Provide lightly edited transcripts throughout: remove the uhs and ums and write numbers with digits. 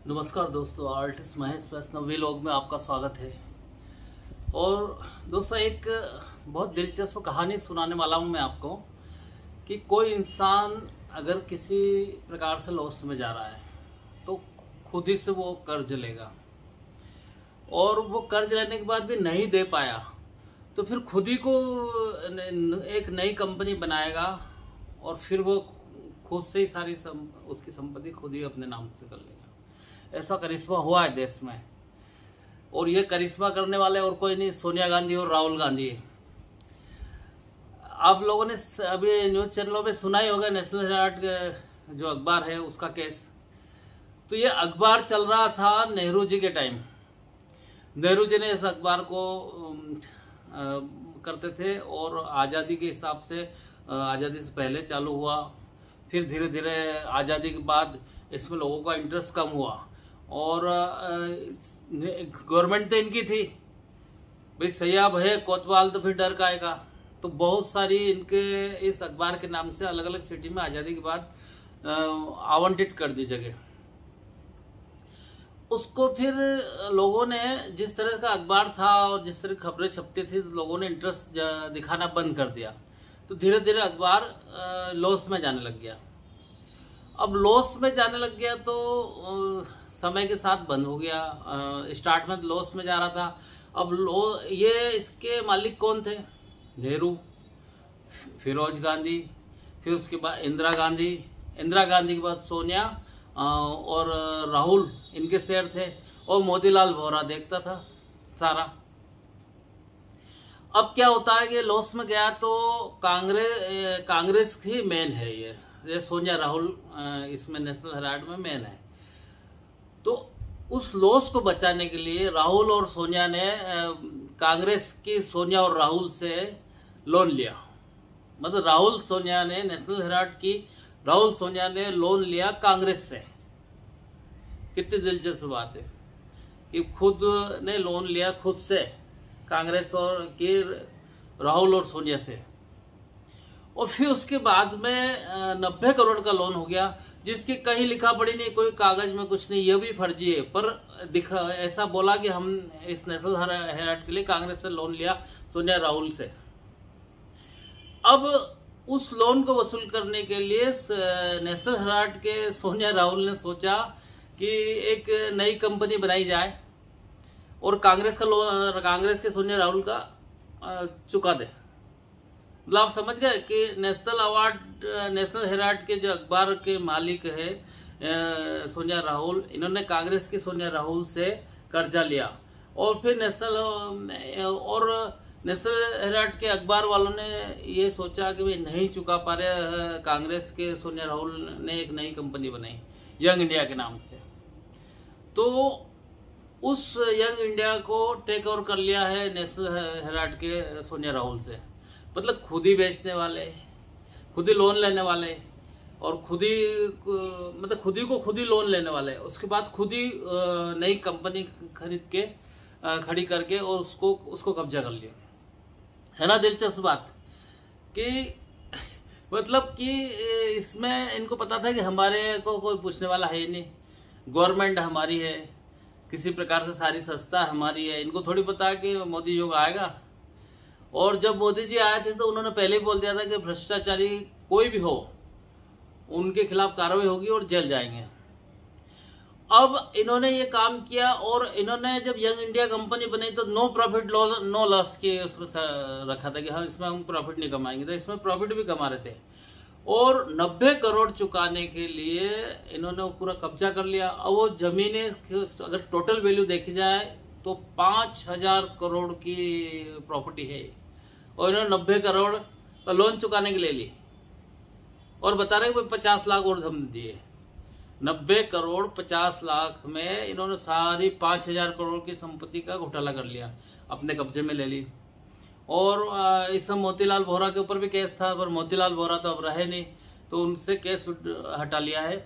नमस्कार दोस्तों, आर्टिस्ट महेश वैष्णव व्लॉग में आपका स्वागत है। और दोस्तों, एक बहुत दिलचस्प कहानी सुनाने वाला हूँ मैं आपको कि कोई इंसान अगर किसी प्रकार से लॉस में जा रहा है तो खुद ही से वो कर्ज लेगा, और वो कर्ज लेने के बाद भी नहीं दे पाया तो फिर खुद ही को एक नई कंपनी बनाएगा और फिर वो खुद से ही सारी उसकी संपत्ति खुद ही अपने नाम से कर लेगा। ऐसा करिश्मा हुआ है देश में, और ये करिश्मा करने वाले और कोई नहीं, सोनिया गांधी और राहुल गांधी। आप लोगों ने अभी न्यूज चैनलों में सुना ही होगा, नेशनल हेराल्ड जो अखबार है उसका केस। तो ये अखबार चल रहा था नेहरू जी के टाइम। नेहरू जी ने इस अखबार को करते थे और आज़ादी के हिसाब से, आज़ादी से पहले चालू हुआ, फिर धीरे धीरे आज़ादी के बाद इसमें लोगों का इंटरेस्ट कम हुआ, और गवर्नमेंट तो इनकी थी भाई, सयाब है कोतवाल तो फिर डर का आएगा। तो बहुत सारी इनके इस अखबार के नाम से अलग अलग सिटी में आज़ादी के बाद आवंटित कर दी जगह। उसको फिर लोगों ने, जिस तरह का अखबार था और जिस तरह की खबरें छपती थी, तो लोगों ने इंटरेस्ट दिखाना बंद कर दिया। तो धीरे धीरे अखबार लॉस में जाने लग गया। अब लॉस में जाने लग गया तो समय के साथ बंद हो गया। स्टार्ट में लॉस में जा रहा था। अब ये इसके मालिक कौन थे? नेहरू, फिरोज गांधी, फिर उसके बाद इंदिरा गांधी के बाद सोनिया और राहुल, इनके शेयर थे, और मोतीलाल वोरा देखता था सारा। अब क्या होता है कि लॉस में गया तो कांग्रेस ही मेन है। ये सोनिया राहुल इसमें नेशनल हेराल्ड में मेन है। तो उस लॉस को बचाने के लिए राहुल और सोनिया ने कांग्रेस की सोनिया और राहुल से लोन लिया। मतलब राहुल सोनिया ने, नेशनल हेराल्ड की राहुल सोनिया ने लोन लिया कांग्रेस से। कितनी दिलचस्प बात है कि खुद ने लोन लिया खुद से, कांग्रेस और की राहुल और सोनिया से। और फिर उसके बाद में 90 करोड़ का लोन हो गया, जिसकी कहीं लिखा पड़ी नहीं, कोई कागज में कुछ नहीं, ये भी फर्जी है। पर ऐसा बोला कि हम इस नेशनल हेराल्ड के लिए कांग्रेस से लोन लिया, सोनिया राहुल से। अब उस लोन को वसूल करने के लिए नेशनल हेराल्ड के सोनिया राहुल ने सोचा कि एक नई कंपनी बनाई जाए और कांग्रेस के सोनिया राहुल का चुका दे। मतलब आप समझ गए कि नेशनल हेराल्ड के जो अखबार के मालिक है सोनिया राहुल, इन्होंने कांग्रेस की सोनिया राहुल से कर्जा लिया, और फिर नेशनल हेराल्ड के अखबार वालों ने ये सोचा कि वे नहीं चुका पा रहे, कांग्रेस के सोनिया राहुल ने एक नई कंपनी बनाई यंग इंडिया के नाम से। तो उस यंग इंडिया को टेक ओवर कर लिया है नेशनल हेराल्ड के सोनिया राहुल से। मतलब खुद ही बेचने वाले, खुद ही लोन लेने वाले, और खुद ही खुद ही लोन लेने वाले, उसके बाद खुद ही नई कंपनी खड़ी करके और उसको कब्जा कर लिया। है ना दिलचस्प बात कि मतलब कि इसमें इनको पता था कि हमारे को कोई पूछने वाला है ही नहीं, गवर्नमेंट हमारी है, किसी प्रकार से सारी संस्था हमारी है। इनको थोड़ी पता कि मोदी युग आएगा। और जब मोदी जी आए थे तो उन्होंने पहले ही बोल दिया था कि भ्रष्टाचारी कोई भी हो उनके खिलाफ कार्रवाई होगी और जेल जाएंगे। अब इन्होंने ये काम किया, और इन्होंने जब यंग इंडिया कंपनी बनी तो नो प्रॉफिट नो लॉस के उसमें रखा था कि हाँ इसमें हम प्रॉफिट नहीं कमाएंगे, तो इसमें प्रॉफिट भी कमा रहे थे। और 90 करोड़ चुकाने के लिए इन्होंने वो पूरा कब्जा कर लिया। अब वो जमीनें अगर टोटल वैल्यू देखी जाए तो 5000 करोड़ की प्रॉपर्टी है, और इन्होंने 90 करोड़ का लोन चुकाने के लिए ली, और बता रहे हैं 50 लाख और हम दिए। 90 करोड़ 50 लाख में इन्होंने सारी 5000 करोड़ की संपत्ति का घोटाला कर लिया, अपने कब्जे में ले ली। और इस मोतीलाल वोरा के ऊपर भी केस था, पर मोतीलाल वोरा तो अब रहे नहीं, तो उनसे केस हटा लिया है।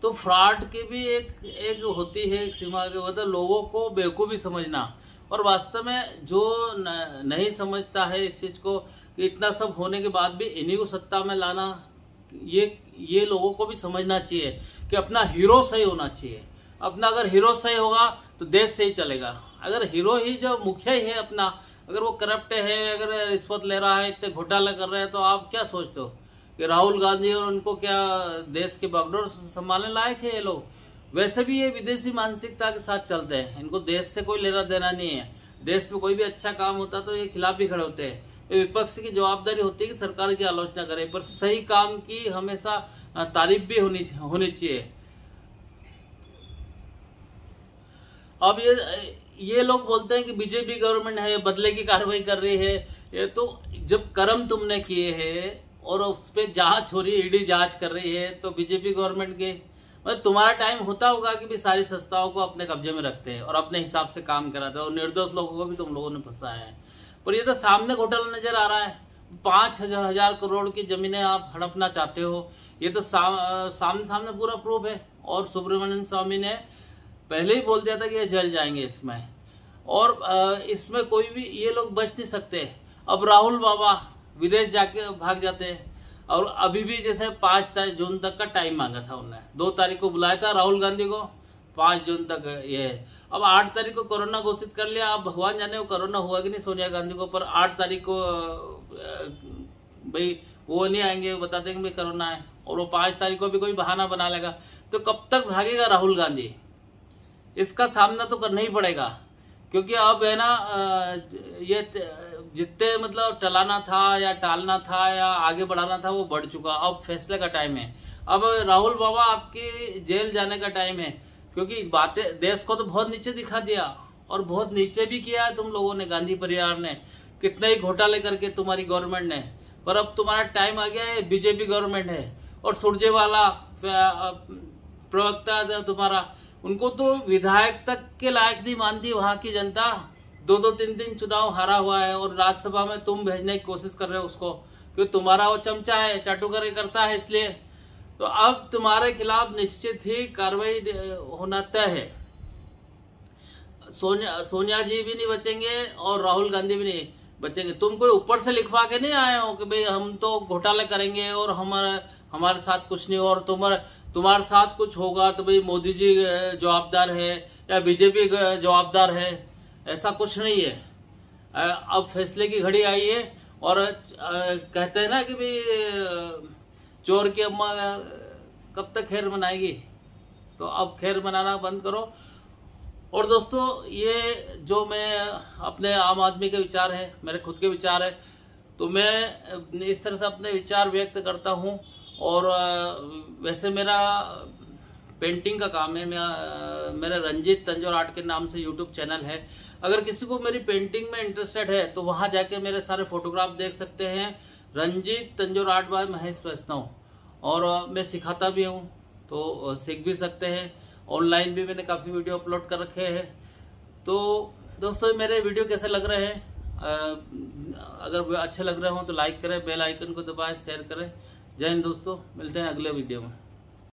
तो फ्रॉड की भी एक होती है एक सीमा के, मतलब लोगों को बेवकूफ़ी समझना, और वास्तव में जो नहीं समझता है इस चीज़ को कि इतना सब होने के बाद भी इन्हीं को सत्ता में लाना, ये लोगों को भी समझना चाहिए कि अपना हीरो सही होना चाहिए। अपना अगर हीरो सही होगा तो देश सही चलेगा। अगर हीरो ही जो मुखिया ही है अपना, अगर वो करप्ट है, अगर रिश्वत ले रहा है, इतने घोटाला कर रहे हैं, तो आप क्या सोचते हो कि राहुल गांधी और उनको क्या देश के बागडोर संभालने लायक है ये लोग? वैसे भी ये विदेशी मानसिकता के साथ चलते हैं, इनको देश से कोई लेना देना नहीं है। देश में कोई भी अच्छा काम होता तो ये खिलाफ भी खड़े होते हैं। विपक्ष की जवाबदारी होती है कि सरकार की आलोचना करे, पर सही काम की हमेशा तारीफ भी होनी चाहिए। अब ये लोग बोलते हैं कि बीजेपी गवर्नमेंट है, बदले की कार्रवाई कर रही है। ये तो जब कर्म तुमने किए हैं और उस पर जांच हो रही है, ईडी जांच कर रही है, तो बीजेपी गवर्नमेंट के मतलब तुम्हारा टाइम होता होगा कि भी सारी संस्थाओं को अपने कब्जे में रखते हैं और अपने हिसाब से काम कराते हैं, और निर्दोष लोगों को भी तुम लोगों ने फंसाया है। पर ये तो सामने घोटाला नजर आ रहा है। 5,000 करोड़ की जमीनें आप हड़पना चाहते हो, ये तो सामने पूरा प्रूफ है। और सुब्रमण्यम स्वामी ने पहले ही बोल दिया था कि ये जल जाएंगे इसमें, और इसमें कोई भी ये लोग बच नहीं सकते। अब राहुल बाबा विदेश जाके भाग जाते हैं, और अभी भी जैसे 5 जून तक का टाइम मांगा था उन्होंने, 2 तारीख को बुलाया था राहुल गांधी को, 5 जून तक ये है। अब 8 तारीख को कोरोना घोषित कर लिया। अब भगवान जाने वो कोरोना हुआ कि नहीं सोनिया गांधी को, पर 8 तारीख को भाई वो नहीं आएंगे, बता देंगे भाई कोरोना है, और वो 5 तारीख को भी कोई बहाना बना लेगा। तो कब तक भागेगा राहुल गांधी? इसका सामना तो करना ही पड़ेगा, क्योंकि अब है ना ये जितने मतलब टलाना था या टालना था या आगे बढ़ाना था वो बढ़ चुका। अब फैसले का टाइम है। अब राहुल बाबा आपकी जेल जाने का टाइम है, क्योंकि बातें देश को तो बहुत नीचे दिखा दिया और बहुत नीचे भी किया है तुम लोगों ने, गांधी परिवार ने कितने ही घोटाले करके तुम्हारी गवर्नमेंट ने। पर अब तुम्हारा टाइम आ गया है, बीजेपी गवर्नमेंट है। और सुरजेवाला प्रवक्ता तुम्हारा, उनको तो विधायक तक के लायक नहीं मानती वहां की जनता। 2-2, 3-3 चुनाव हारा हुआ है, और राज्यसभा में तुम भेजने की कोशिश कर रहे हो उसको, क्योंकि तुम्हारा वो चमचा है, चाटुकरी करता है, इसलिए। तो अब तुम्हारे खिलाफ निश्चित ही कार्रवाई होना तय है। सोनिया जी भी नहीं बचेंगे और राहुल गांधी भी नहीं बचेंगे। तुम कोई ऊपर से लिखवा के नहीं आए हो कि भाई हम तो घोटाला करेंगे और हमारे साथ कुछ नहीं, और तुम्हारे साथ कुछ होगा तो भाई मोदी जी जवाबदार है या बीजेपी जवाबदार है। ऐसा कुछ नहीं है। अब फैसले की घड़ी आई है, और कहते हैं ना कि भाई चोर की अम्मा कब तक खैर मनाएगी, तो अब खैर मनाना बंद करो। और दोस्तों, ये जो मैं अपने आम आदमी के विचार है, मेरे खुद के विचार है, तो मैं इस तरह से अपने विचार व्यक्त करता हूँ। और वैसे मेरा पेंटिंग का काम है, मेरा रंजीत तंजौर आर्ट के नाम से यूट्यूब चैनल है। अगर किसी को मेरी पेंटिंग में इंटरेस्टेड है तो वहां जाके मेरे सारे फोटोग्राफ देख सकते हैं, रंजीत तंजौर आर्ट बाय महेश वैष्णव। और मैं सिखाता भी हूँ, तो सीख भी सकते हैं। ऑनलाइन भी मैंने काफ़ी वीडियो अपलोड कर रखे हैं। तो दोस्तों, मेरे वीडियो कैसे लग रहे हैं? अगर अच्छे लग रहे हो तो लाइक करें, बेल आइकन को दबाएं, शेयर करें। जय हिंद दोस्तों, मिलते हैं अगले वीडियो में।